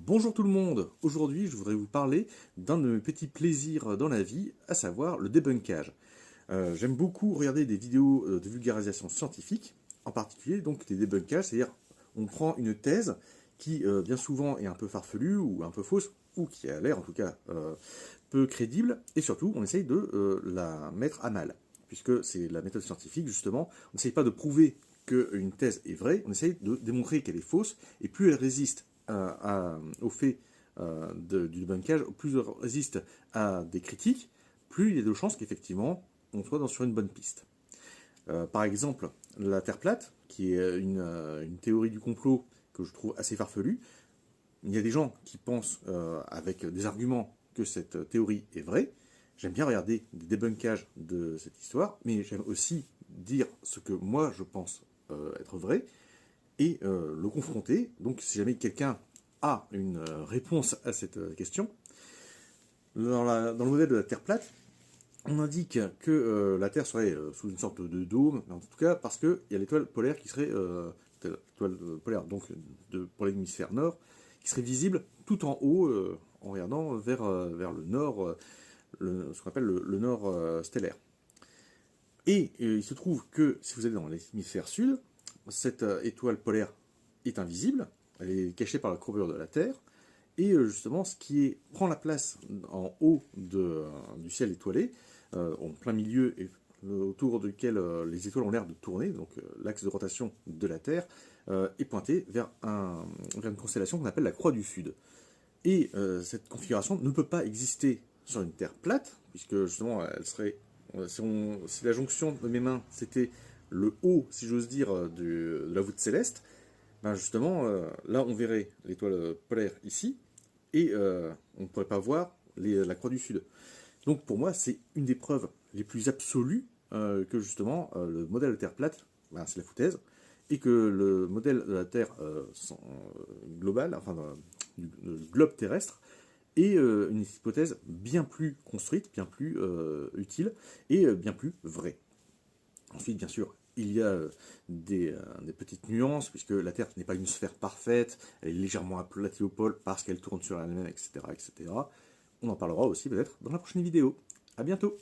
Bonjour tout le monde, aujourd'hui je voudrais vous parler d'un de mes petits plaisirs dans la vie, à savoir le débunkage. J'aime beaucoup regarder des vidéos de vulgarisation scientifique, en particulier donc des débunkages, c'est-à-dire on prend une thèse qui bien souvent est un peu farfelue ou un peu fausse, ou qui a l'air en tout cas peu crédible, et surtout on essaye de la mettre à mal, puisque c'est la méthode scientifique justement, on n'essaye pas de prouver qu'une thèse est vraie, on essaye de démontrer qu'elle est fausse, et plus elle résiste au fait du débunkage, plus elle résiste à des critiques, plus il y a de chances qu'effectivement on soit sur une bonne piste. Par exemple, la Terre plate, qui est une théorie du complot que je trouve assez farfelue, il y a des gens qui pensent avec des arguments que cette théorie est vraie. J'aime bien regarder des débunkages de cette histoire, mais j'aime aussi dire ce que moi je pense être vrai, et le confronter. Donc si jamais quelqu'un a une réponse à cette question, dans le modèle de la Terre plate, on indique que la Terre serait sous une sorte de dôme, en tout cas parce qu'il y a l'étoile polaire qui serait, l'étoile polaire donc pour l'hémisphère nord, qui serait visible tout en haut en regardant vers le nord, ce qu'on appelle le nord stellaire. Et il se trouve que si vous êtes dans l'hémisphère sud, cette étoile polaire est invisible, elle est cachée par la courbure de la Terre, et justement ce qui prend la place en haut du ciel étoilé, en plein milieu et autour duquel les étoiles ont l'air de tourner, donc l'axe de rotation de la Terre, est pointé vers une constellation qu'on appelle la Croix du Sud. Et cette configuration ne peut pas exister sur une Terre plate, puisque justement elle serait, si la jonction de mes mains c'était le haut, si j'ose dire, de la voûte céleste, ben justement, là on verrait l'étoile polaire ici, et on ne pourrait pas voir la Croix du Sud. Donc pour moi, c'est une des preuves les plus absolues que justement le modèle de Terre plate, ben, c'est la foutaise, et que le modèle de la Terre globale, enfin du globe terrestre, est une hypothèse bien plus construite, bien plus utile, et bien plus vraie. Ensuite, bien sûr, il y a des petites nuances, puisque la Terre n'est pas une sphère parfaite, elle est légèrement aplatie au pôle parce qu'elle tourne sur elle-même, etc., etc. On en parlera aussi peut-être dans la prochaine vidéo. A bientôt!